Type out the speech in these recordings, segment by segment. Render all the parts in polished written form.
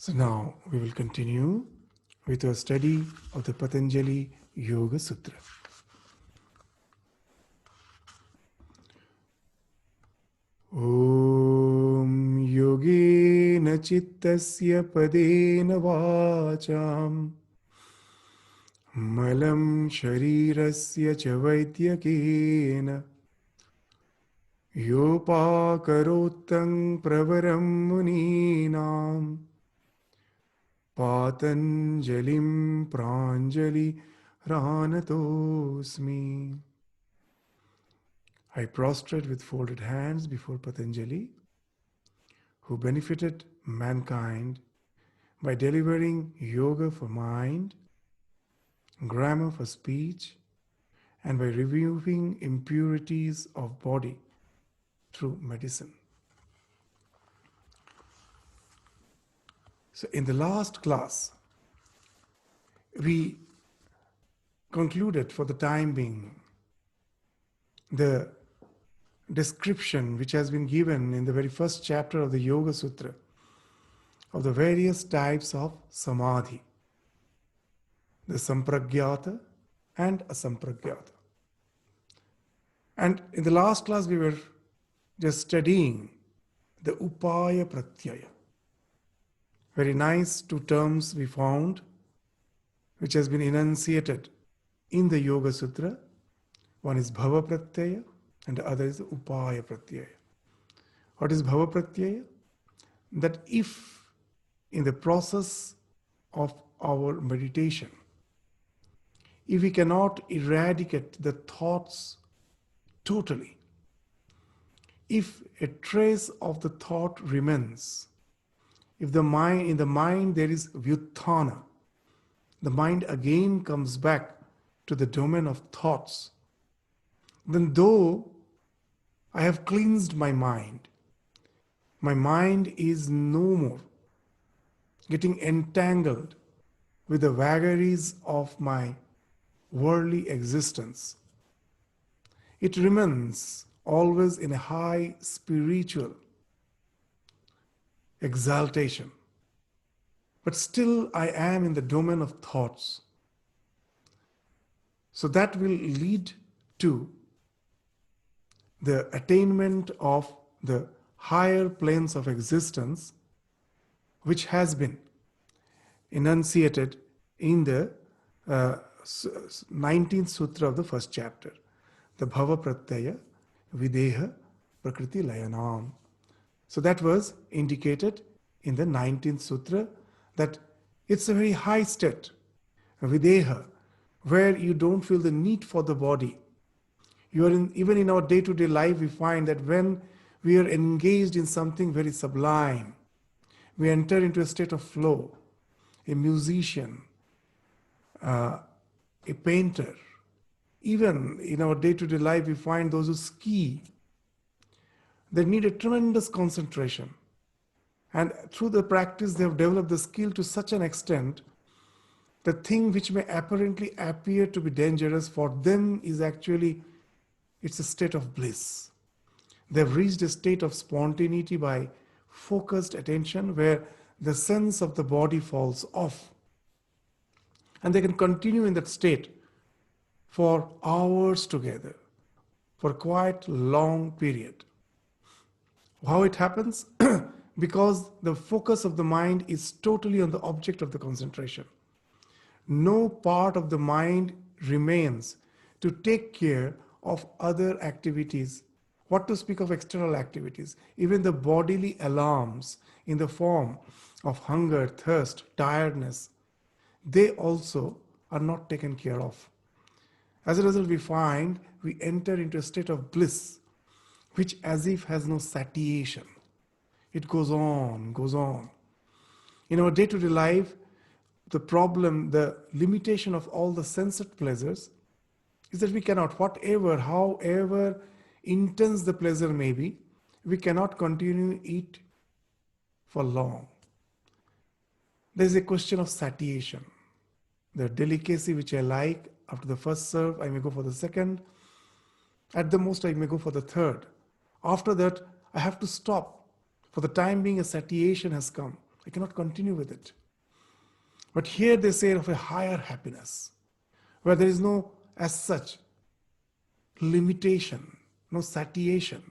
So now we will continue with our study of the Patanjali Yoga Sutra. Om Yogena Chittasya Padena Vacham Malam Sharirasya Chavaityakena Yopakarotang Pravaram Muninam Patanjalim Pranjali Ranatosmi. I prostrate with folded hands before Patanjali, who benefited mankind by delivering yoga for mind, grammar for speech, and by removing impurities of body through medicine. So in the last class, we concluded for the time being the description which has been given in the very first chapter of the Yoga Sutra of the various types of samadhi, the sampragyata and asampragyata. And in the last class we were just studying the upaya pratyaya. Very nice two terms we found which has been enunciated in the Yoga Sutra. One is bhava pratyaya and the other is upaya pratyaya. What is bhava pratyaya? That if in the process of our meditation, if we cannot eradicate the thoughts totally, if a trace of the thought remains, if the mind, in the mind there is vyuthana, the mind again comes back to the domain of thoughts, then though I have cleansed my mind is no more getting entangled with the vagaries of my worldly existence. It remains always in a high spiritual exaltation. But still I am in the domain of thoughts. So that will lead to the attainment of the higher planes of existence, which has been enunciated in the 19th sutra of the first chapter, the bhava pratyaya videha prakriti layanam. So that was indicated in the 19th sutra, that it's a very high state, videha, where you don't feel the need for the body. You are even in our day-to-day life, we find that when we are engaged in something very sublime, we enter into a state of flow. A musician, a painter, even in our day-to-day life, we find those who ski, they need a tremendous concentration. And through the practice, they have developed the skill to such an extent, the thing which may apparently appear to be dangerous for them is actually, it's a state of bliss. They've reached a state of spontaneity by focused attention where the sense of the body falls off. And they can continue in that state for hours together, for quite long period. How it happens? Because the focus of the mind is totally on the object of the concentration. No part of the mind remains to take care of other activities. What to speak of external activities? Even the bodily alarms in the form of hunger, thirst, tiredness, they also are not taken care of. As a result, we find we enter into a state of bliss, which as if has no satiation. It goes on, goes on. In our day-to-day life, the problem, the limitation of all the sensate pleasures is that we cannot, however intense the pleasure may be, we cannot continue it for long. There is a question of satiation. The delicacy which I like, after the first serve, I may go for the second. At the most, I may go for the third. After that, I have to stop. For the time being, a satiation has come. I cannot continue with it. But here they say of a higher happiness, where there is no, as such, limitation, no satiation.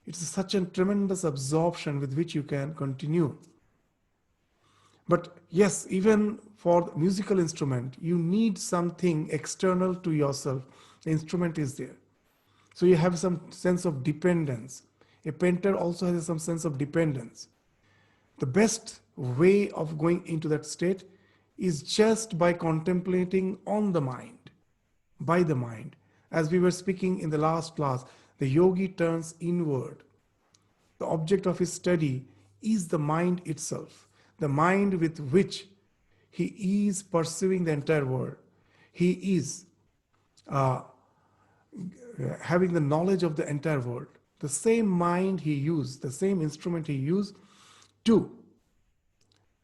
It's such a tremendous absorption with which you can continue. But yes, even for the musical instrument, you need something external to yourself. The instrument is there. So you have some sense of dependence. A painter also has some sense of dependence. The best way of going into that state is just by contemplating on the mind, by the mind. As we were speaking in the last class, the yogi turns inward. The object of his study is the mind itself, the mind with which he is pursuing the entire world. He is having the knowledge of the entire world. The same mind he used, the same instrument he used to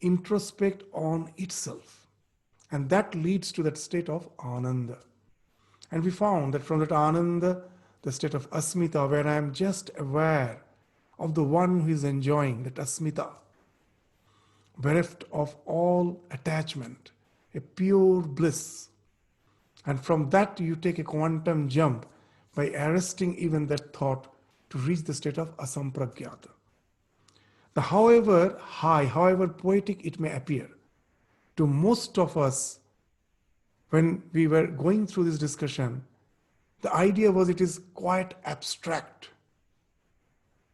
introspect on itself. And that leads to that state of ananda. And we found that from that ananda, the state of asmita, where I am just aware of the one who is enjoying, that asmita, bereft of all attachment, a pure bliss. And from that you take a quantum jump by arresting even that thought to reach the state of asampragyata. The however high, however poetic it may appear, to most of us, when we were going through this discussion, the idea was it is quite abstract.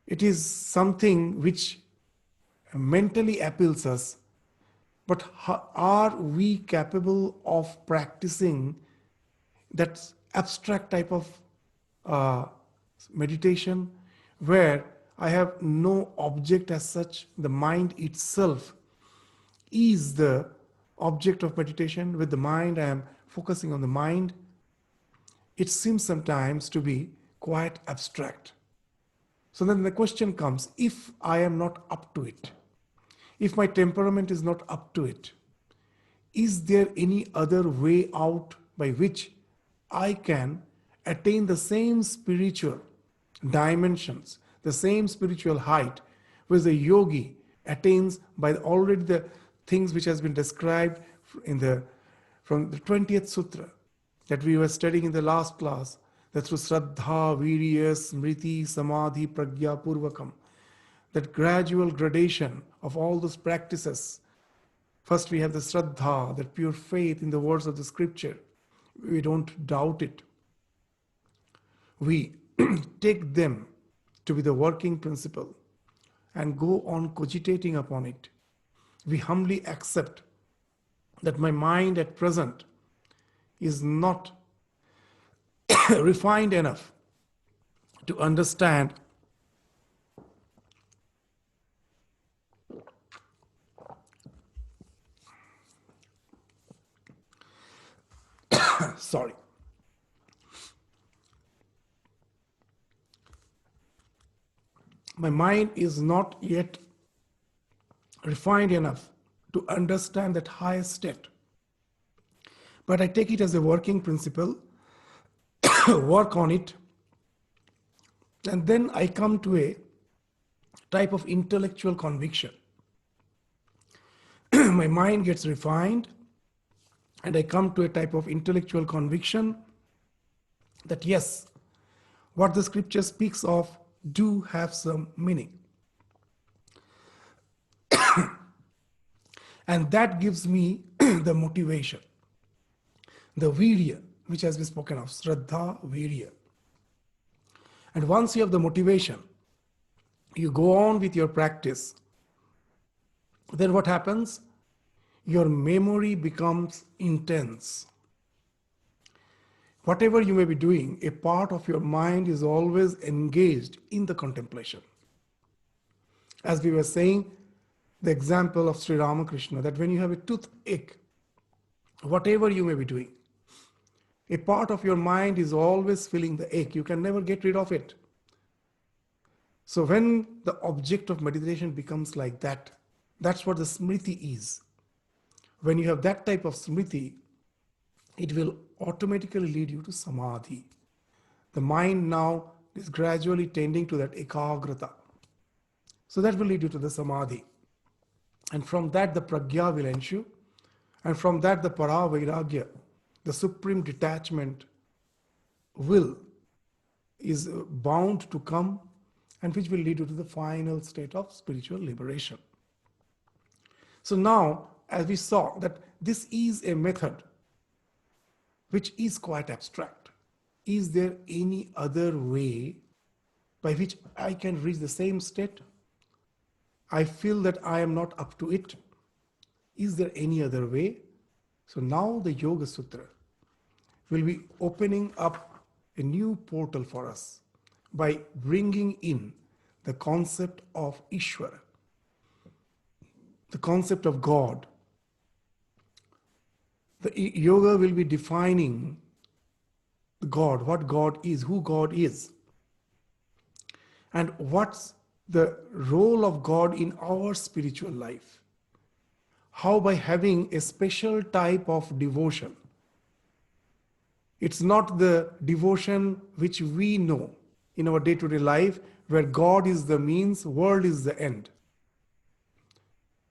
It is something which mentally appeals us, but are we capable of practicing that abstract type of meditation where I have no object as such, the mind itself is the object of meditation. With the mind, I am focusing on the mind. It seems sometimes to be quite abstract. So then the question comes, if I am not up to it, if my temperament is not up to it, is there any other way out by which I can attain the same spiritual dimensions, the same spiritual height, which the yogi attains by already the things which has been described from the 20th Sutra that we were studying in the last class, that through Shraddha, Virya, Smriti, Samadhi, Pragya, Purvakam, that gradual gradation of all those practices. First we have the Shraddha, that pure faith in the words of the scripture. We don't doubt it. We take them to be the working principle and go on cogitating upon it. We humbly accept that my mind at present is not refined enough to understand sorry. My mind is not yet refined enough to understand that highest state. But I take it as a working principle, work on it, and then I come to a type of intellectual conviction. My mind gets refined, and I come to a type of intellectual conviction that yes, what the scripture speaks of do have some meaning. And that gives me the motivation, the virya, which has been spoken of, Shraddha, virya. And once you have the motivation, you go on with your practice. Then what happens? Your memory becomes intense. Whatever you may be doing, a part of your mind is always engaged in the contemplation. As we were saying, the example of Sri Ramakrishna, that when you have a toothache, whatever you may be doing, a part of your mind is always feeling the ache. You can never get rid of it. So when the object of meditation becomes like that, that's what the smriti is. When you have that type of smriti, it will automatically lead you to samadhi. The mind now is gradually tending to that ekagrata. So that will lead you to the samadhi. And from that the pragya will ensue. And from that the para vairagya, the supreme detachment, will is bound to come, and which will lead you to the final state of spiritual liberation. So now, as we saw, that this is a method which is quite abstract. Is there any other way by which I can reach the same state? I feel that I am not up to it. Is there any other way? So now the Yoga Sutra will be opening up a new portal for us by bringing in the concept of Ishvara, the concept of God. The yoga will be defining God, what God is, who God is, and what's the role of God in our spiritual life. How by having a special type of devotion. It's not the devotion which we know in our day-to-day life, where God is the means, world is the end.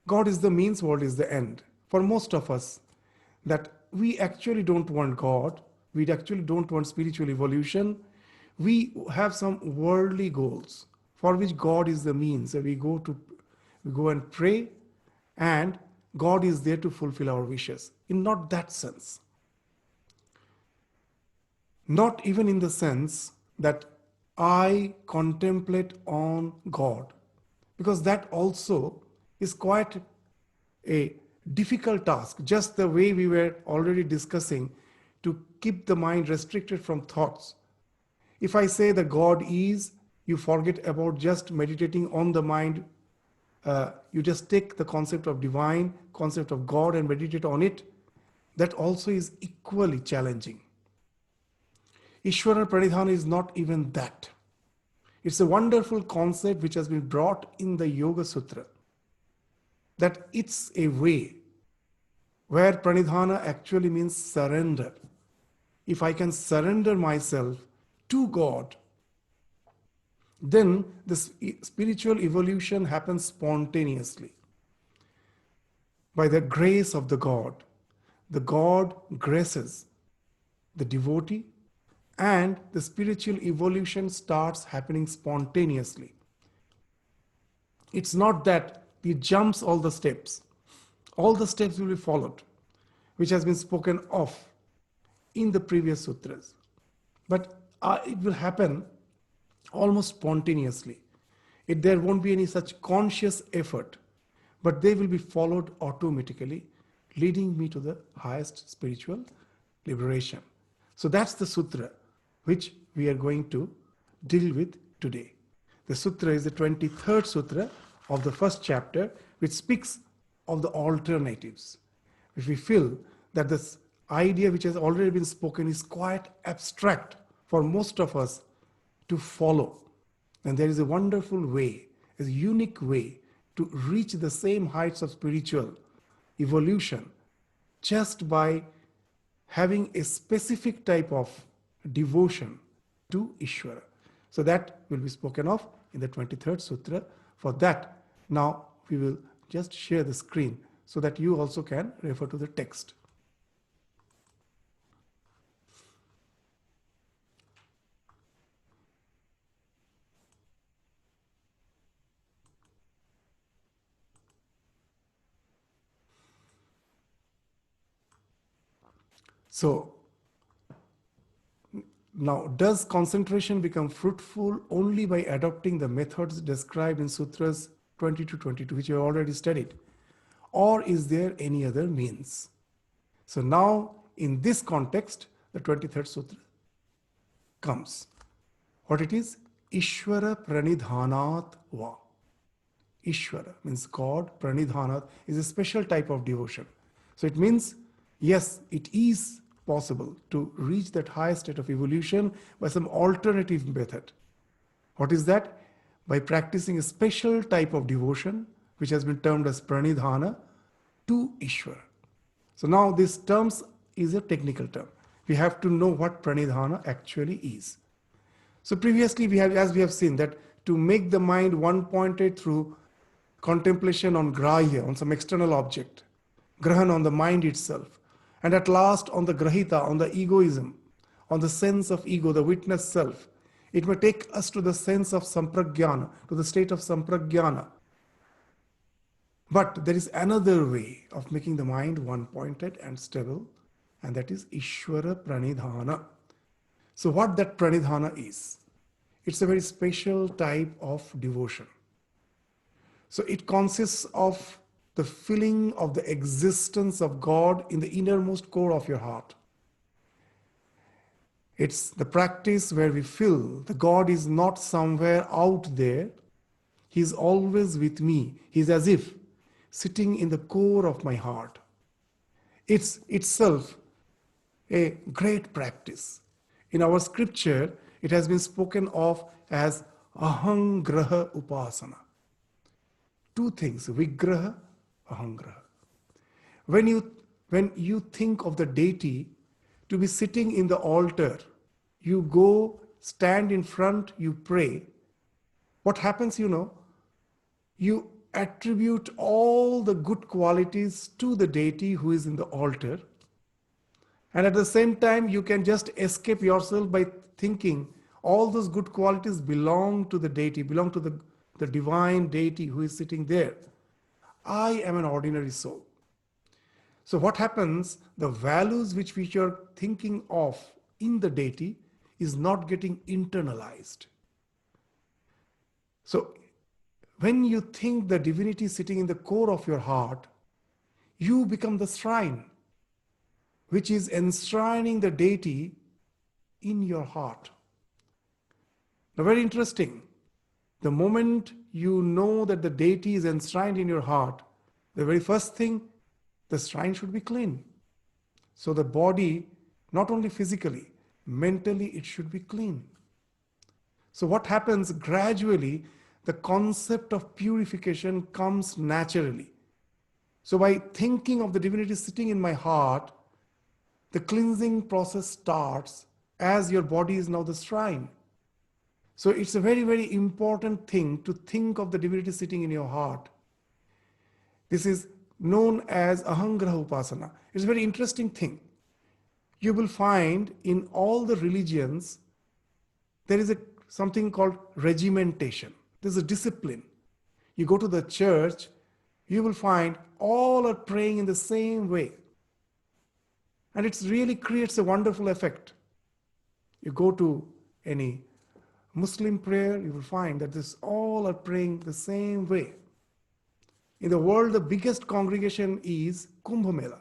God is the means, world is the end. For most of us, that we actually don't want God, we actually don't want spiritual evolution. We have some worldly goals for which God is the means. So we go and pray, and God is there to fulfill our wishes. In not that sense. Not even in the sense that I contemplate on God, because that also is quite a difficult task, just the way we were already discussing, to keep the mind restricted from thoughts. If I say that God is, you forget about just meditating on the mind. You just take the concept of divine, concept of God, and meditate on it. That also is equally challenging. Ishvara Pranidhana is not even that. It's a wonderful concept which has been brought in the Yoga Sutra, that it's a way where Pranidhana actually means surrender. If I can surrender myself to God, then the spiritual evolution happens spontaneously. By the grace of the God graces the devotee, and the spiritual evolution starts happening spontaneously. It's not that he jumps all the steps. All the steps will be followed, which has been spoken of in the previous sutras. But it will happen almost spontaneously. There won't be any such conscious effort, but they will be followed automatically, leading me to the highest spiritual liberation. So that's the sutra which we are going to deal with today. The sutra is the 23rd sutra of the first chapter, which speaks of the alternatives. If we feel that this idea which has already been spoken is quite abstract for most of us to follow, and there is a wonderful way, a unique way to reach the same heights of spiritual evolution just by having a specific type of devotion to Ishvara. So that will be spoken of in the 23rd sutra. For that, now we will just share the screen so that you also can refer to the text. So, now, does concentration become fruitful only by adopting the methods described in Sutras 20 to 22, which you have already studied? Or is there any other means? So now, in this context, the 23rd Sutra comes. What it is? Ishvara Pranidhanat Va. Ishvara means God, Pranidhanat is a special type of devotion. So it means, yes, it is possible to reach that highest state of evolution by some alternative method. What is that? By practicing a special type of devotion, which has been termed as Pranidhana, to Ishvara. So now this term is a technical term. We have to know what Pranidhana actually is. So previously, as we have seen, that to make the mind one-pointed through contemplation on grahya, on some external object, grahan on the mind itself, and at last on the grahita, on the egoism, on the sense of ego, the witness self. It may take us to the sense of sampragyana, to the state of sampragyana. But there is another way of making the mind one-pointed and stable, and that is Ishvara Pranidhana. So what that Pranidhana is, it's a very special type of devotion. So it consists of the feeling of the existence of God in the innermost core of your heart. It's the practice where we feel the God is not somewhere out there. He's always with me. He's as if sitting in the core of my heart. It's itself a great practice. In our scripture, it has been spoken of as ahangraha upasana. Two things, vigraha, ahangraha. When you think of the deity to be sitting in the altar, you go, stand in front, you pray. What happens, you attribute all the good qualities to the deity who is in the altar. And at the same time, you can just escape yourself by thinking all those good qualities belong to the deity, belong to the divine deity who is sitting there. I am an ordinary soul. So what happens, the values which you're thinking of in the deity is not getting internalized. So when you think the divinity sitting in the core of your heart, you become the shrine, which is enshrining the deity in your heart. Now, very interesting. The moment you know that the deity is enshrined in your heart, the very first thing, the shrine should be clean. So the body, not only physically, mentally, it should be clean. So what happens gradually, the concept of purification comes naturally. So by thinking of the divinity sitting in my heart, the cleansing process starts as your body is now the shrine. So it's a very, very important thing to think of the divinity sitting in your heart. This is known as ahangraha upasana. It's a very interesting thing. You will find in all the religions, there is something called regimentation. There's a discipline. You go to the church, you will find all are praying in the same way. And it really creates a wonderful effect. You go to any Muslim prayer, you will find that this all are praying the same way. In the world, the biggest congregation is Kumbh Mela.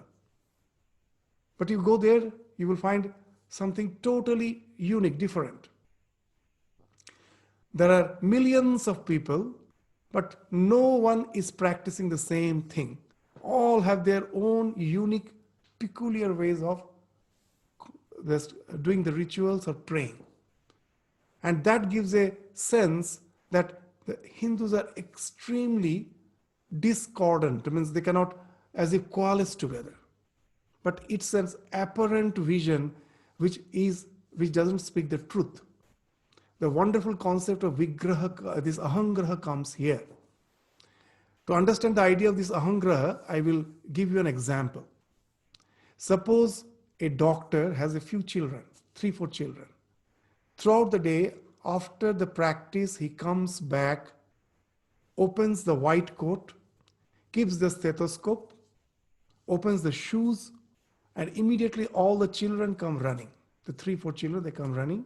But you go there, you will find something totally unique, different. There are millions of people, but no one is practicing the same thing. All have their own unique, peculiar ways of doing the rituals or praying. And that gives a sense that the Hindus are extremely discordant. It means they cannot as if coalesce together. But it's an apparent vision which doesn't speak the truth. The wonderful concept of vigraha, this ahangraha comes here. To understand the idea of this ahangraha, I will give you an example. Suppose a doctor has a few children, 3-4 children. Throughout the day, after the practice, he comes back, opens the white coat, keeps the stethoscope, opens the shoes, and immediately all the children come running. The 3-4 children, they come running.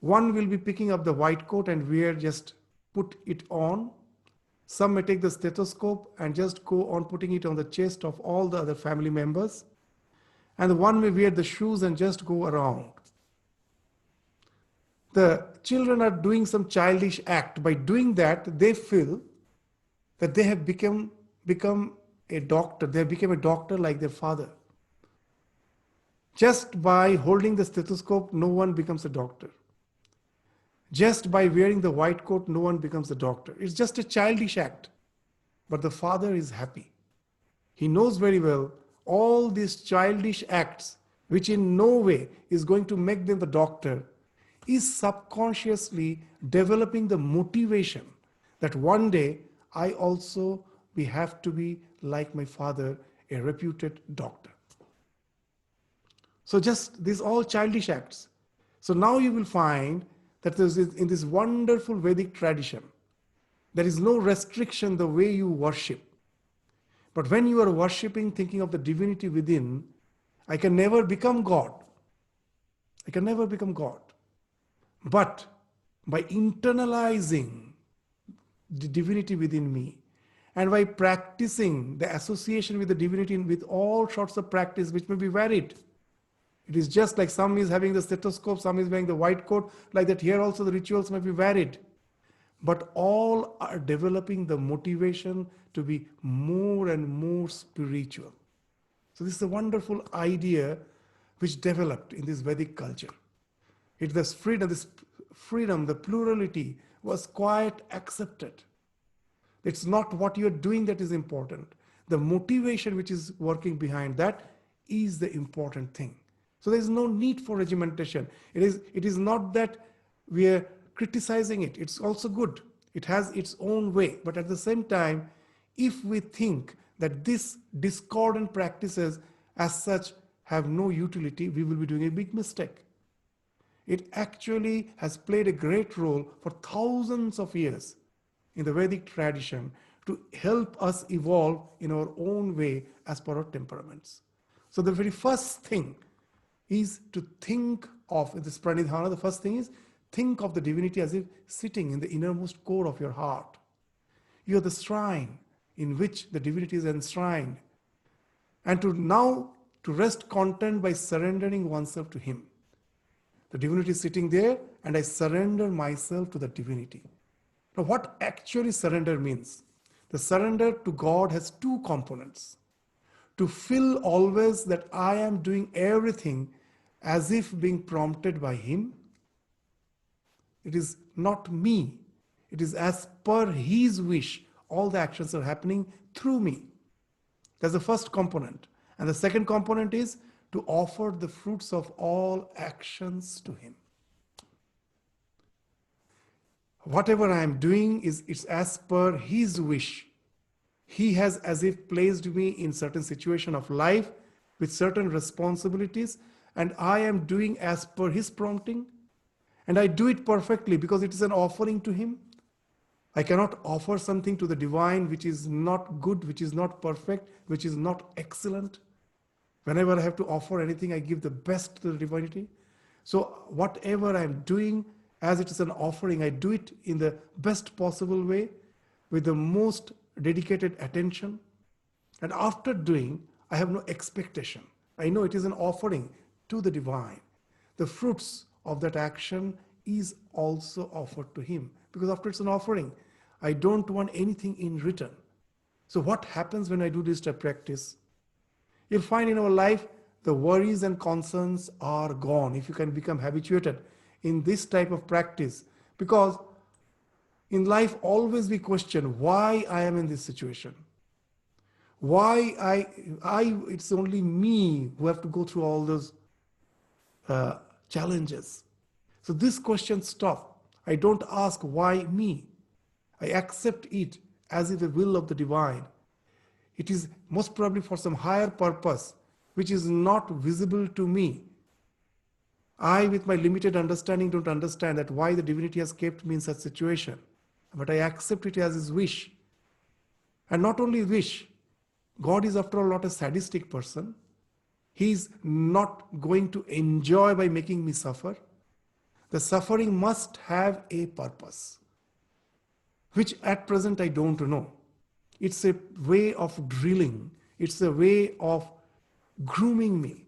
One will be picking up the white coat and just put it on. Some may take the stethoscope and just go on putting it on the chest of all the other family members. And one may wear the shoes and just go around. The children are doing some childish act. By doing that, they feel that they have become a doctor. They have become a doctor like their father. Just by holding the stethoscope, no one becomes a doctor. Just by wearing the white coat, no one becomes a doctor. It's just a childish act. But the father is happy. He knows very well all these childish acts, which in no way is going to make them the doctor, is subconsciously developing the motivation that one day we have to be like my father, a reputed doctor. So just these all childish acts. So now you will find that in this wonderful Vedic tradition, there is no restriction the way you worship. But when you are worshipping, thinking of the divinity within, I can never become God. I can never become God. But by internalizing the divinity within me, and by practicing the association with the divinity with all sorts of practice which may be varied. It is just like some is having the stethoscope, some is wearing the white coat, like that here also the rituals may be varied. But all are developing the motivation to be more and more spiritual. So this is a wonderful idea which developed in this Vedic culture. This freedom, the plurality was quite accepted. It's not what you're doing that is important. The motivation which is working behind that is the important thing. So there is no need for regimentation. It is not that we are criticizing it. It's also good. It has its own way. But at the same time, if we think that these discordant practices as such have no utility, we will be doing a big mistake. It actually has played a great role for thousands of years in the Vedic tradition to help us evolve in our own way as per our temperaments. So the very first thing is to think of this pranidhana. The first thing is think of the divinity as if sitting in the innermost core of your heart. You are the shrine in which the divinity is enshrined. And to rest content by surrendering oneself to him. The divinity is sitting there and I surrender myself to the divinity. Now what actually surrender means? The surrender to God has two components. To feel always that I am doing everything as if being prompted by him. It is not me. It is as per his wish. All the actions are happening through me. That's the first component. And the second component is to offer the fruits of all actions to him. Whatever I am doing it's as per his wish. He has as if placed me in certain situation of life with certain responsibilities, and I am doing as per his prompting, and I do it perfectly because it is an offering to him. I cannot offer something to the divine which is not good, which is not perfect, which is not excellent. Whenever I have to offer anything, I give the best to the divinity. So whatever I am doing, as it is an offering, I do it in the best possible way, with the most dedicated attention. And after doing, I have no expectation. I know it is an offering to the divine. The fruits of that action is also offered to him. Because after it's an offering, I don't want anything in return. So what happens when I do this type of practice? You'll find in our life, the worries and concerns are gone if you can become habituated in this type of practice. Because in life, always we question why I am in this situation. Why it's only me who have to go through all those challenges. So this question stop. I don't ask why me. I accept it as if the will of the divine. It is most probably for some higher purpose, which is not visible to me. I, with my limited understanding, don't understand that why the divinity has kept me in such situation. But I accept it as his wish. And not only wish, God is after all not a sadistic person. He is not going to enjoy by making me suffer. The suffering must have a purpose, which at present I don't know. It's a way of drilling. It's a way of grooming me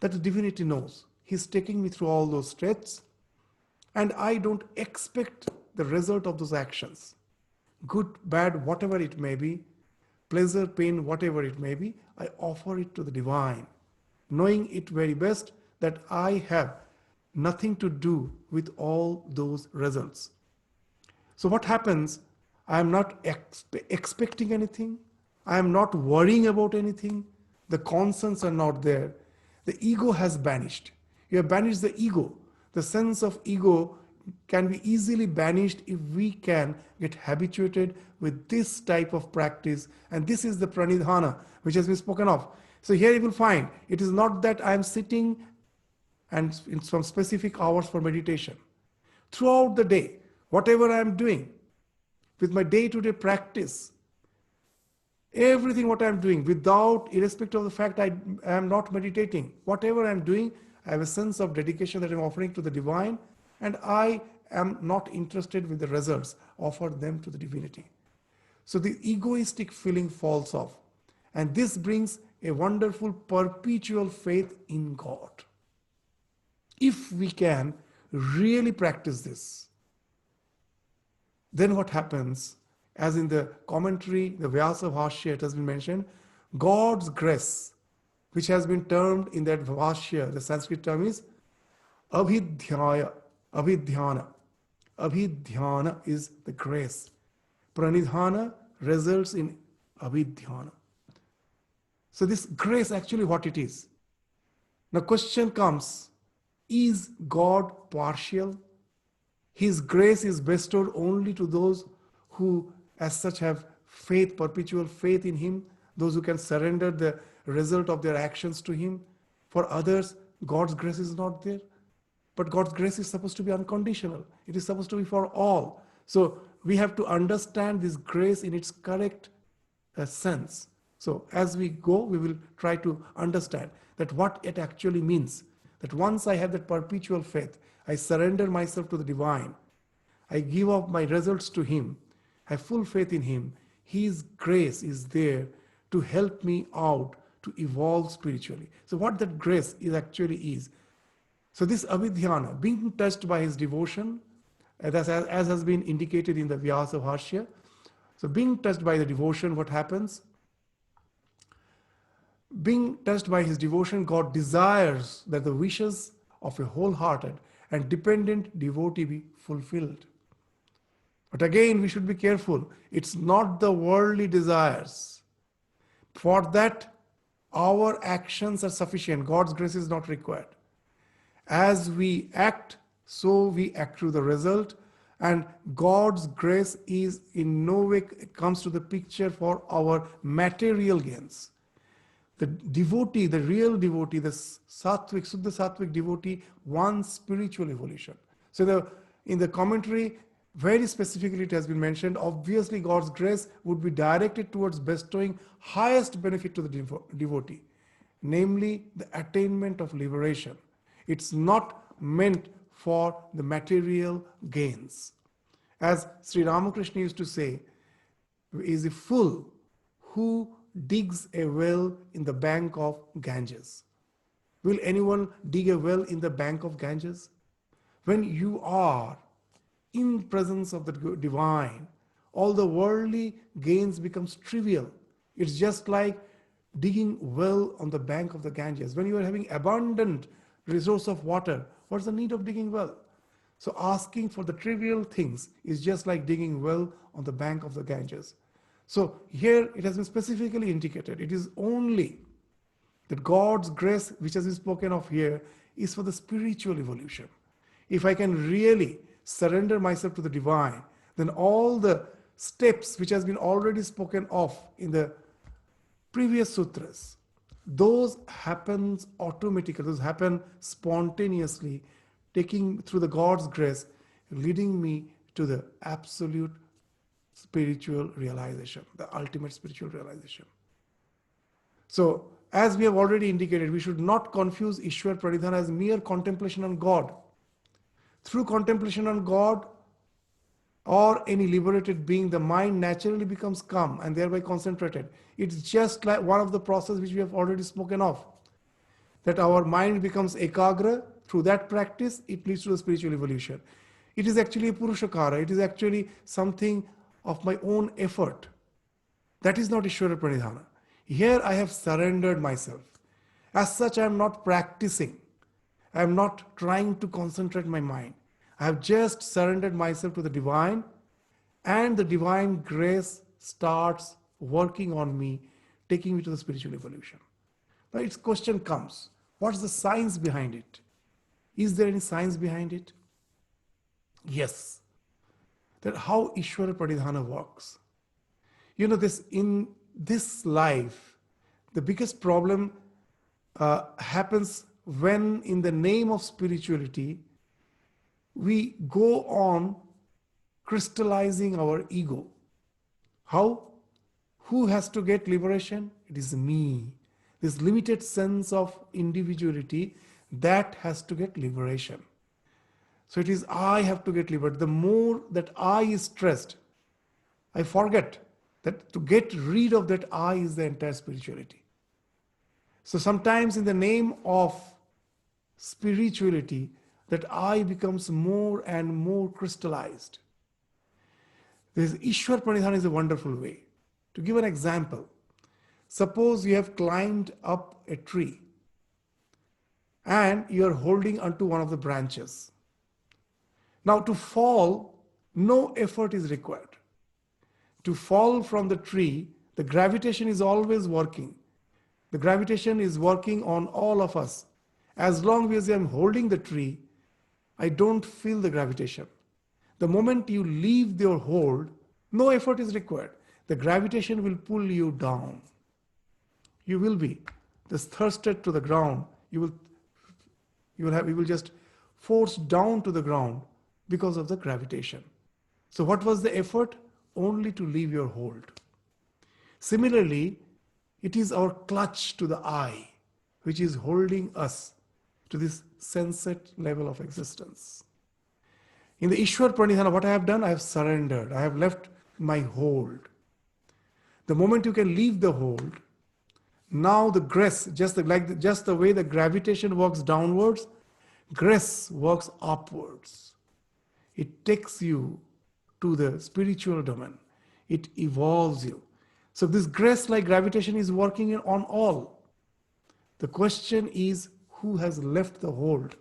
that the divinity knows. He's taking me through all those steps, and I don't expect the result of those actions. Good, bad, whatever it may be, pleasure, pain, whatever it may be, I offer it to the divine, knowing it very best that I have nothing to do with all those results. So what happens? I am not expecting anything. I am not worrying about anything. The concerns are not there. The ego has banished. You have banished the ego. The sense of ego can be easily banished if we can get habituated with this type of practice. And this is the pranidhana which has been spoken of. So here you will find it is not that I am sitting and in some specific hours for meditation. Throughout the day, whatever I am doing with my day-to-day practice, everything what I am doing, without, irrespective of the fact I am not meditating, whatever I am doing, I have a sense of dedication that I am offering to the divine, and I am not interested with the results, offer them to the divinity. So the egoistic feeling falls off, and this brings a wonderful perpetual faith in God. If we can really practice this, then what happens? As in the commentary, the Vyasa Bhashya, it has been mentioned, God's grace, which has been termed in that Bhashya, the Sanskrit term is Abhidhyaya, Abhidhyana. Abhidhyana is the grace. Pranidhana results in Abhidhyana. So this grace actually what it is. Now question comes, is God partial? His grace is bestowed only to those who as such have faith, perpetual faith in Him, those who can surrender the result of their actions to Him. For others, God's grace is not there. But God's grace is supposed to be unconditional. It is supposed to be for all. So we have to understand this grace in its correct sense. So as we go, we will try to understand that what it actually means. That once I have that perpetual faith, I surrender myself to the divine. I give up my results to Him. I have full faith in Him. His grace is there to help me out to evolve spiritually. So what that grace is actually is. So this Abhidhyana, being touched by His devotion, as has been indicated in the Vyasa Bhashya. So being touched by the devotion, what happens? Being touched by His devotion, God desires that the wishes of a wholehearted and dependent devotee be fulfilled. But again, we should be careful. It's not the worldly desires. For that, our actions are sufficient. God's grace is not required. As we act, so we accrue the result. And God's grace is in no way comes to the picture for our material gains. The devotee, the real devotee, the sattvic, Suddha Sattvic devotee wants spiritual evolution. So in the commentary, very specifically it has been mentioned, obviously God's grace would be directed towards bestowing highest benefit to the devotee, namely the attainment of liberation. It's not meant for the material gains. As Sri Ramakrishna used to say, is a fool who digs a well in the bank of Ganges. Will anyone dig a well in the bank of Ganges? When you are in presence of the divine, all the worldly gains becomes trivial. It's just like digging well on the bank of the Ganges. When you are having abundant resource of water, what's the need of digging well? So asking for the trivial things is just like digging well on the bank of the Ganges. So here it has been specifically indicated. It is only that God's grace, which has been spoken of here, is for the spiritual evolution. If I can really surrender myself to the divine, then all the steps which has been already spoken of in the previous sutras, those happens automatically, those happen spontaneously, taking through the God's grace, leading me to the absolute spiritual realization, the ultimate spiritual realization. So, as we have already indicated, we should not confuse Ishwar Pranidhana as mere contemplation on God. Through contemplation on God or any liberated being, the mind naturally becomes calm and thereby concentrated. It's just like one of the processes which we have already spoken of, that our mind becomes ekagra. Through that practice, it leads to the spiritual evolution. It is actually a purushakara. It is actually something of my own effort. That is not Ishvara Pranidhana. Here I have surrendered myself. As such, I am not practicing. I am not trying to concentrate my mind. I have just surrendered myself to the divine, and the divine grace starts working on me, taking me to the spiritual evolution. Now its question comes, what's the science behind it? Is there any science behind it? Yes, that how Ishvara Pranidhana works. This in this life, the biggest problem happens when, in the name of spirituality, we go on crystallizing our ego. How? Who has to get liberation? It is me. This limited sense of individuality that has to get liberation. So it is I have to get liberated. The more that I is stressed, I forget that to get rid of that I is the entire spirituality. So sometimes in the name of spirituality, that I becomes more and more crystallized. This Ishwar Pranidhana is a wonderful way. To give an example, suppose you have climbed up a tree and you are holding onto one of the branches. Now to fall, no effort is required. To fall from the tree, the gravitation is always working. The gravitation is working on all of us. As long as I am holding the tree, I don't feel the gravitation. The moment you leave your hold, no effort is required. The gravitation will pull you down. You will be just thirsted to the ground. You will just force down to the ground because of the gravitation. So what was the effort? Only to leave your hold. Similarly, it is our clutch to the I which is holding us to this sensate level of existence. In the Ishwar Pranidhana, what I have done, I have surrendered. I have left my hold. The moment you can leave the hold, now the grace, just the way the gravitation works downwards, grace works upwards. It takes you to the spiritual domain. It evolves you. So this grace like gravitation is working on all. The question is, who has left the hold?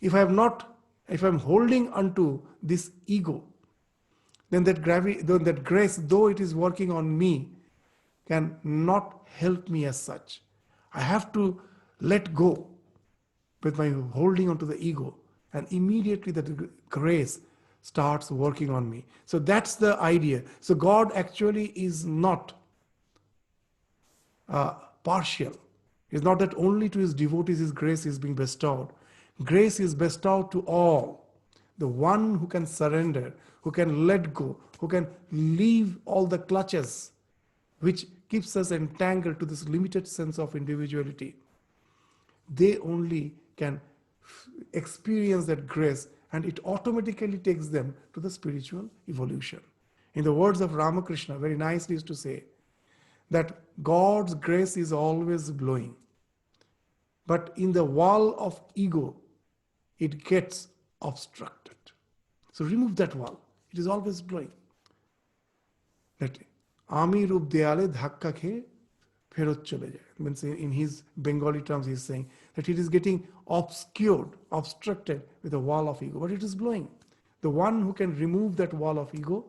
If I'm holding onto this ego, then that grace, though it is working on me, can not help me as such. I have to let go with my holding onto the ego, and immediately that grace starts working on me. So that's the idea. So God actually is not partial. It's not that only to his devotees his grace is being bestowed. Grace is bestowed to all. The one who can surrender, who can let go, who can leave all the clutches which keeps us entangled to this limited sense of individuality, they only can experience that grace, and it automatically takes them to the spiritual evolution. In the words of Ramakrishna, very nicely is to say that God's grace is always blowing, but in the wall of ego, it gets obstructed. So remove that wall. It is always blowing. That Ami Rup Deyale Dhakka Khe Ferot Chale Jai. Means in his Bengali terms, he is saying that it is getting obscured, obstructed with a wall of ego, but it is blowing. The one who can remove that wall of ego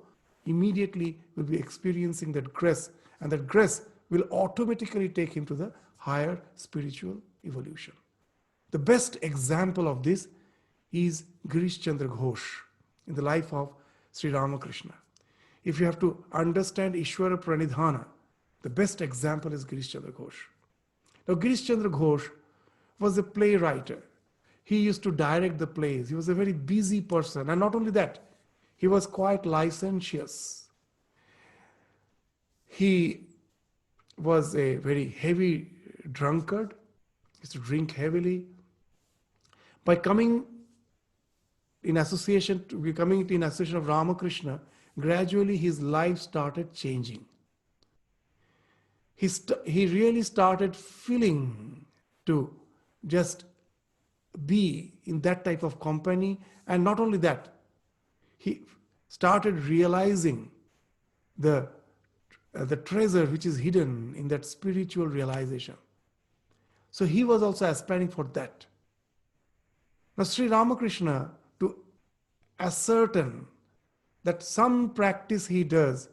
immediately will be experiencing that grace, and that grace will automatically take him to the higher spiritual evolution. The best example of this is Girish Chandra Ghosh in the life of Sri Ramakrishna. If you have to understand Ishwara Pranidhana, the best example is Girish Chandra Ghosh. Now, Girish Chandra Ghosh was a playwright. He used to direct the plays. He was a very busy person. And not only that, he was quite licentious. He was a very heavy drunkard. He used to drink heavily. By becoming in association of Ramakrishna, gradually his life started changing. He really started feeling to just be in that type of company. And not only that, he started realizing the treasure which is hidden in that spiritual realization. So he was also aspiring for that. Now Sri Ramakrishna, to ascertain that some practice he does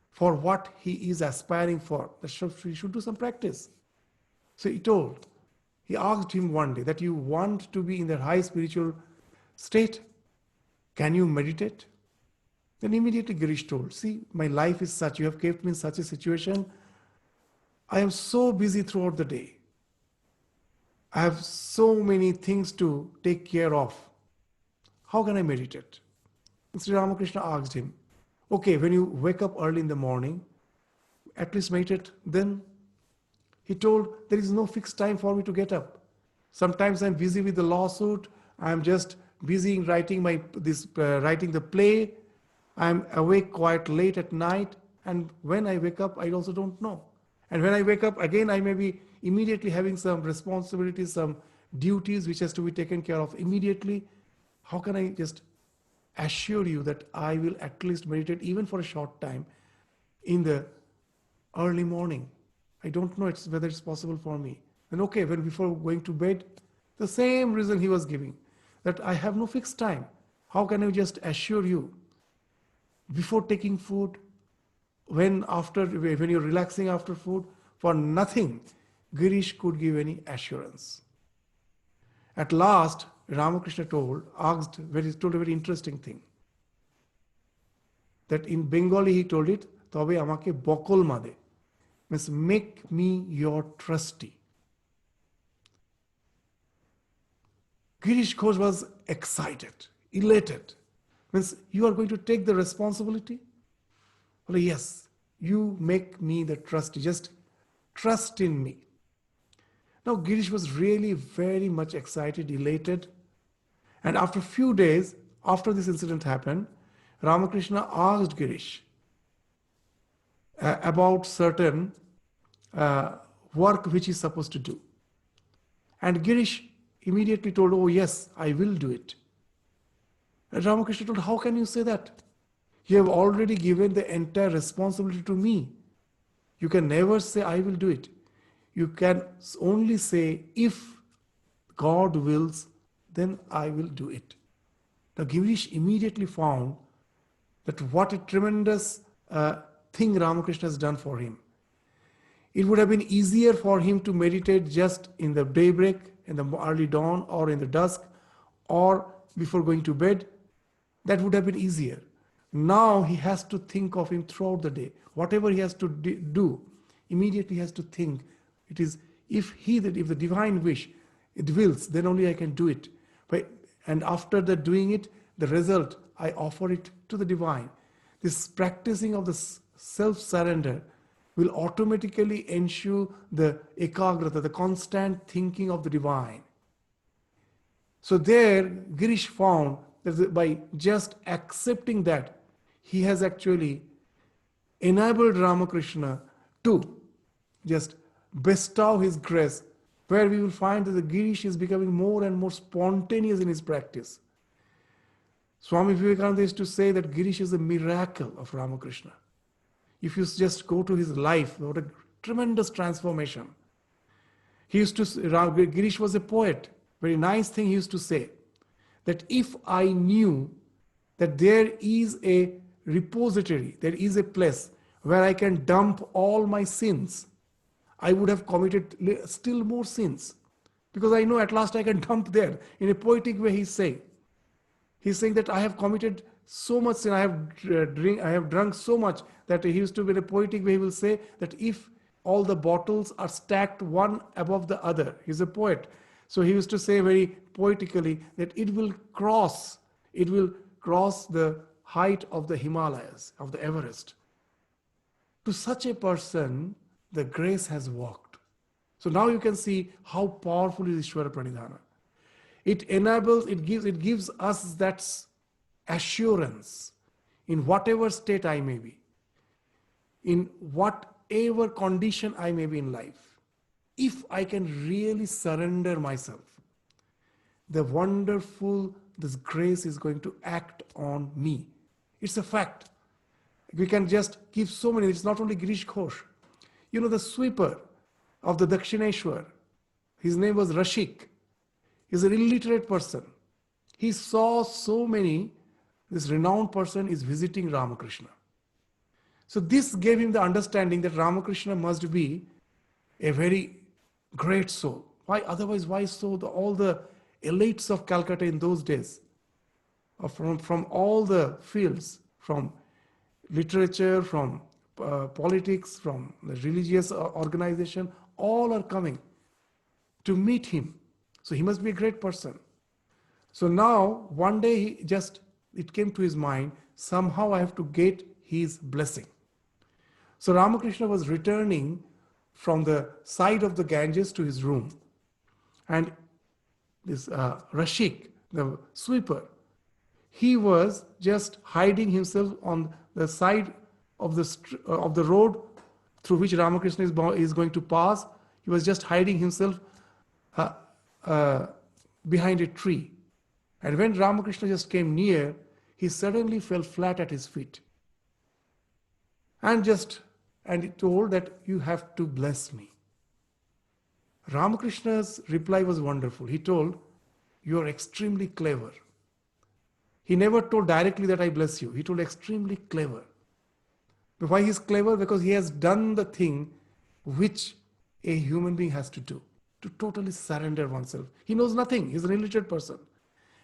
for what he is aspiring for, that he should do some practice. So he asked him one day that you want to be in that high spiritual state. can you meditate? Then immediately Girish told, see, my life is such, you have kept me in such a situation. I am so busy throughout the day. I have so many things to take care of. How can I meditate? And Sri Ramakrishna asked him, okay, when you wake up early in the morning, at least meditate then. He told, there is no fixed time for me to get up. Sometimes I'm busy with the lawsuit. I'm just busy in writing writing the play. I'm awake quite late at night. And when I wake up, I also don't know. And when I wake up again, I may be immediately having some responsibilities, some duties which has to be taken care of immediately. How can I just assure you that I will at least meditate even for a short time in the early morning? I don't know whether it's possible for me. Then okay, when before going to bed, the same reason he was giving, that I have no fixed time. How can I just assure you? Before taking food, when you're relaxing after food, for nothing, Girish could give any assurance. At last, Ramakrishna told a very interesting thing. That in Bengali he told it, "Tobe amake bokol made," means make me your trustee. Girish Ghosh was excited, elated. Means you are going to take the responsibility? Well, yes, you make me the trustee. Just trust in me. Now Girish was really very much excited, elated. And after a few days, after this incident happened, Ramakrishna asked Girish about certain work which he's supposed to do. And Girish immediately told, oh yes, I will do it. And Ramakrishna told, how can you say that? You have already given the entire responsibility to me. You can never say, I will do it. You can only say, if God wills, then I will do it. Now Girish immediately found that what a tremendous thing Ramakrishna has done for him. It would have been easier for him to meditate just in the daybreak, in the early dawn, or in the dusk, or before going to bed. That would have been easier. Now he has to think of him throughout the day. Whatever he has to do, immediately he has to think. It is if the divine wish, it wills, then only I can do it. And after that doing it, the result, I offer it to the divine. This practicing of the self-surrender will automatically ensure the ekagrata, the constant thinking of the divine. So there, Girish found that by just accepting that, he has actually enabled Ramakrishna to just bestow his grace, where we will find that the Girish is becoming more and more spontaneous in his practice. Swami Vivekananda used to say that Girish is a miracle of Ramakrishna. If you just go to his life, what a tremendous transformation. Girish was a poet. Very nice thing he used to say, that if I knew that there is a repository, there is a place where I can dump all my sins, I would have committed still more sins. Because I know at last I can dump there. In a poetic way he's saying. He's saying that I have committed so much sin, I have drunk so much, that he used to, in a poetic way, he will say that if all the bottles are stacked one above the other, he's a poet. So he used to say very poetically that it will cross the height of the Himalayas, of the Everest. To such a person, the grace has walked. So now you can see how powerful is Ishvara Pranidhana. It gives us that assurance in whatever state I may be, in whatever condition I may be in life. If I can really surrender myself, this grace is going to act on me. It's a fact. We can just give so many. It's not only Girish Ghosh. You know, the sweeper of the Dakshineshwar, his name was Rashik. He's an illiterate person. He saw so many, this renowned person is visiting Ramakrishna. So this gave him the understanding that Ramakrishna must be a very great soul. Why? Otherwise, why so all the elites of Calcutta in those days? from all the fields, from literature, from politics, from the religious organization, all are coming to meet him. So he must be a great person. So now, one day, it came to his mind, somehow I have to get his blessing. So Ramakrishna was returning from the side of the Ganges to his room. And this Rashik, the sweeper, he was just hiding himself on the side of the road through which Ramakrishna is going to pass. He was just hiding himself behind a tree. And when Ramakrishna just came near, he suddenly fell flat at his feet. And he told that you have to bless me. Ramakrishna's reply was wonderful. He told, you are extremely clever. He never told directly that I bless you. He told extremely clever. But why he's clever? Because he has done the thing which a human being has to do, to totally surrender oneself. He knows nothing. He's an illiterate person.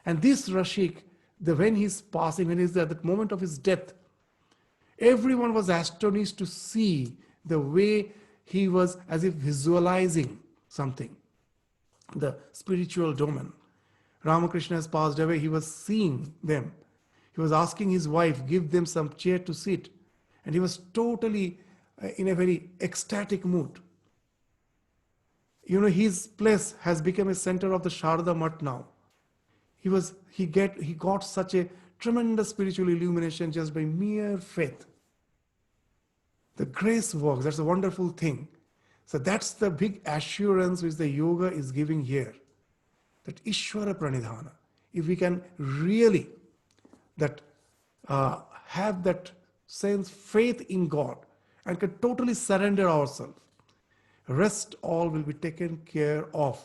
And this Rashik, when he's passing, when he's at the moment of his death, everyone was astonished to see the way he was as if visualizing something, the spiritual domain. Ramakrishna has passed away. He was seeing them. He was asking his wife, give them some chair to sit. And he was totally in a very ecstatic mood. You know, his place has become a center of the Sharda Math now. He got such a tremendous spiritual illumination just by mere faith. The grace works. That's a wonderful thing. So that's the big assurance which the yoga is giving here. That Ishvara Pranidhana. If we can really have that sense, faith in God, and can totally surrender ourselves, rest all will be taken care of.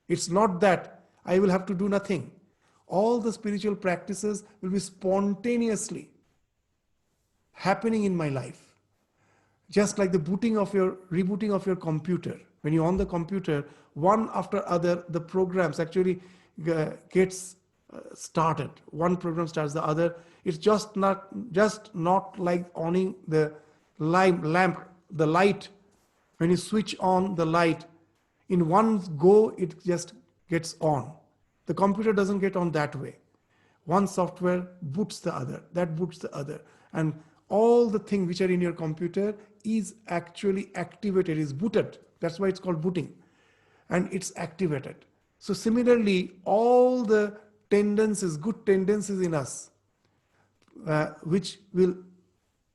It's not that I will have to do nothing. All the spiritual practices will be spontaneously happening in my life. Just like the rebooting of your computer. When you're on the computer, one after other, the programs actually gets started. One program starts the other. It's just not like owning the lamp, the light. When you switch on the light, in one go, it just gets on. The computer doesn't get on that way. One software boots the other, that boots the other. And all the things which are in your computer is actually activated, is booted. That's why it's called booting. And it's activated. So similarly, all the tendencies, good tendencies in us, which will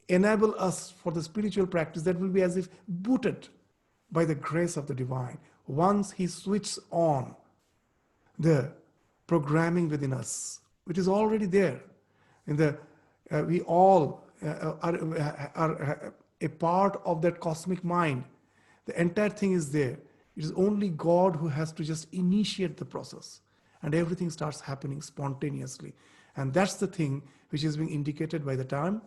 enable us for the spiritual practice, that will be as if booted by the grace of the divine. Once he switches on the programming within us, which is already there. We all are a part of that cosmic mind. The entire thing is there. It is only God who has to just initiate the process. And everything starts happening spontaneously. And that's the thing which is being indicated by the term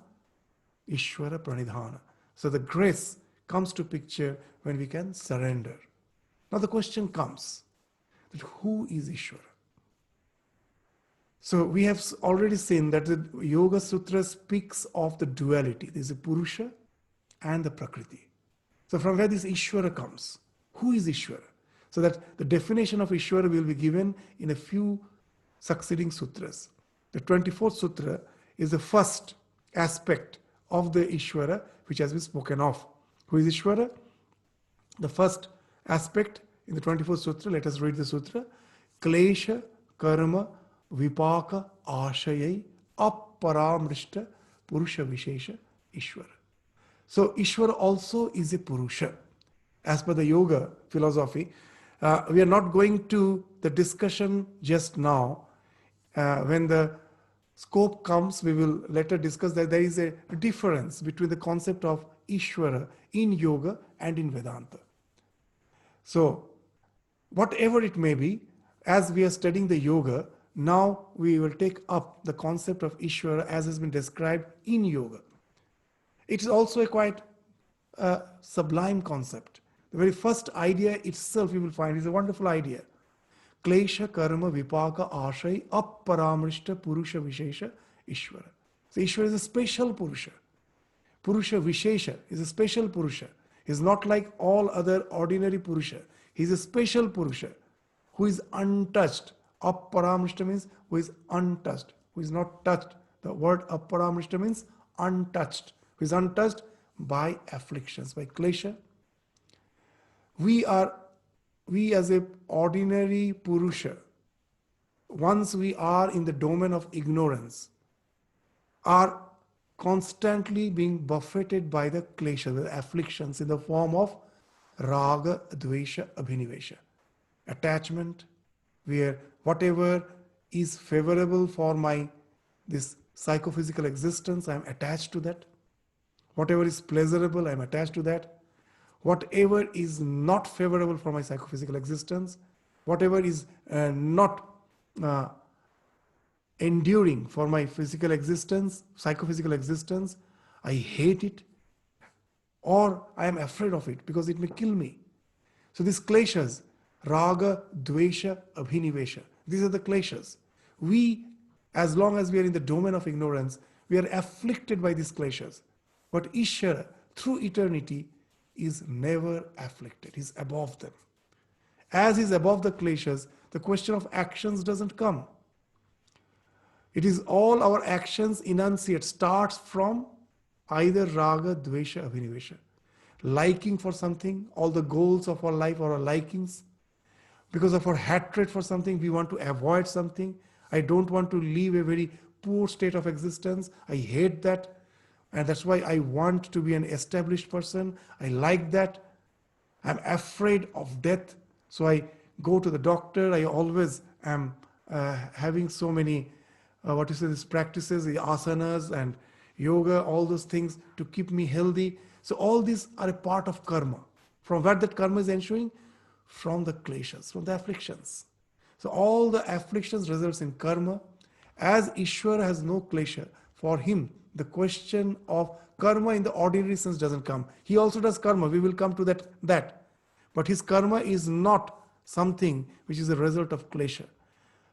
Ishvara Pranidhana. So the grace comes to picture when we can surrender. Now the question comes, that who is Ishvara? So we have already seen that the Yoga Sutra speaks of the duality. There is a Purusha and the Prakriti. So from where this Ishvara comes? Who is Ishvara? So that the definition of Ishvara will be given in a few succeeding sutras. The 24th sutra is the first aspect of the Ishvara which has been spoken of. Who is Ishvara? The first aspect in the 24th sutra, let us read the sutra. Klesha karma vipaka ashayai aparamrishta purusha vishesha Ishvara. So Ishvara also is a Purusha. As per the yoga philosophy, we are not going to the discussion just now. When the scope comes, we will later discuss that there is a difference between the concept of Ishvara in yoga and in Vedanta. So whatever it may be, as we are studying the yoga, now we will take up the concept of Ishvara as has been described in yoga. It is also a quite sublime concept. The very first idea itself you will find is a wonderful idea. Klesha karma vipaka ashay aparamrishta purusha vishesha Ishvara. So Ishvara is a special Purusha. Purusha Vishesha is a special Purusha. He is not like all other ordinary Purusha. He is a special Purusha who is untouched. Aparamrishta means who is untouched, who is not touched. The word aparamrishta means untouched, who is untouched by afflictions, by klesha. We as a ordinary Purusha, once we are in the domain of ignorance, are constantly being buffeted by the klesha, the afflictions in the form of raga, dvesha, abhinivesha. Attachment, where whatever is favorable for my this psychophysical existence, I am attached to that. Whatever is pleasurable, I am attached to that. Whatever is not favorable for my psychophysical existence, whatever is not enduring for my physical existence, psychophysical existence, I hate it, or I am afraid of it because it may kill me. So these kleshas, raga, dvesha, abhinivesha, these are the kleshas. We, as long as we are in the domain of ignorance, we are afflicted by these kleshas. But Ishvara, through eternity, is never afflicted. He is above them. As he is above the kleshas, the question of actions doesn't come. It is all our actions enunciate, starts from either raga, dvesha, abhinivesha. Liking for something, all the goals of our life are our likings. Because of our hatred for something, we want to avoid something. I don't want to live a very poor state of existence. I hate that. And that's why I want to be an established person. I like that. I'm afraid of death. So I go to the doctor. I always am having so many, these practices, the asanas and yoga, all those things to keep me healthy. So all these are a part of karma. From where that karma is ensuing? From the kleshas, from the afflictions. So all the afflictions results in karma. As Ishvara has no klesha, for him the question of karma in the ordinary sense doesn't come. He also does karma. We will come to that. But his karma is not something which is a result of klesha.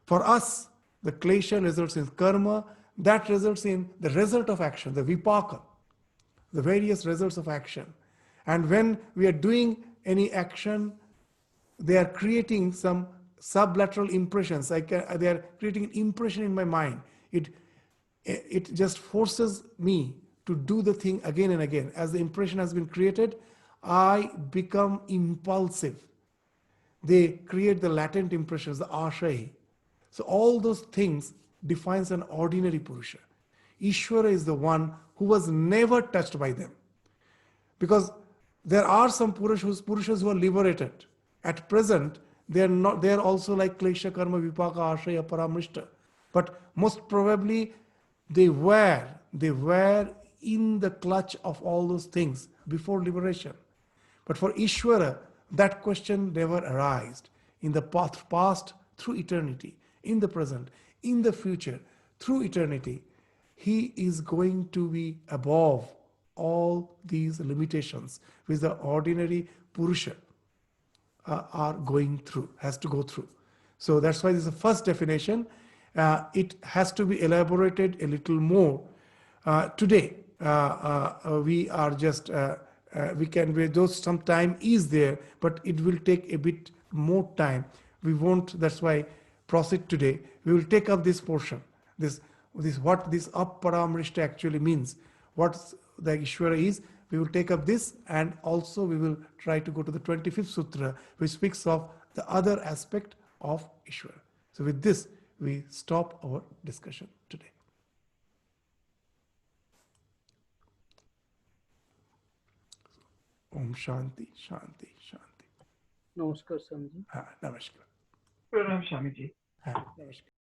For us, the klesha results in karma. That results in the result of action, the vipaka, the various results of action. And when we are doing any action, they are creating some sublateral impressions. They are creating an impression in my mind. It just forces me to do the thing again and again. As the impression has been created, I become impulsive. They create the latent impressions, the ashray. So all those things defines an ordinary Purusha. Ishvara is the one who was never touched by them. Because there are some Purushas who are liberated. At present, they are also like klesha, karma, vipaka, ashraya, paramrishta. But most probably they were in the clutch of all those things before liberation. But for Ishvara, that question never arisen. In the past, through eternity, in the present, in the future, through eternity, he is going to be above all these limitations which the ordinary Purusha are going through, has to go through. So that's why this is the first definition. It has to be elaborated a little more. Today, we are just, those some time is there, but it will take a bit more time. We won't, that's why proceed today. We will take up this portion, what this aparamrishta actually means, what the Ishvara is. We will take up this, and also we will try to go to the 25th Sutra, which speaks of the other aspect of Ishvara. So with this, we stop our discussion today. Om Shanti, Shanti, Shanti. Namaskar, Swamiji. Namaskar. Pranam, Swamiji. Namaskar.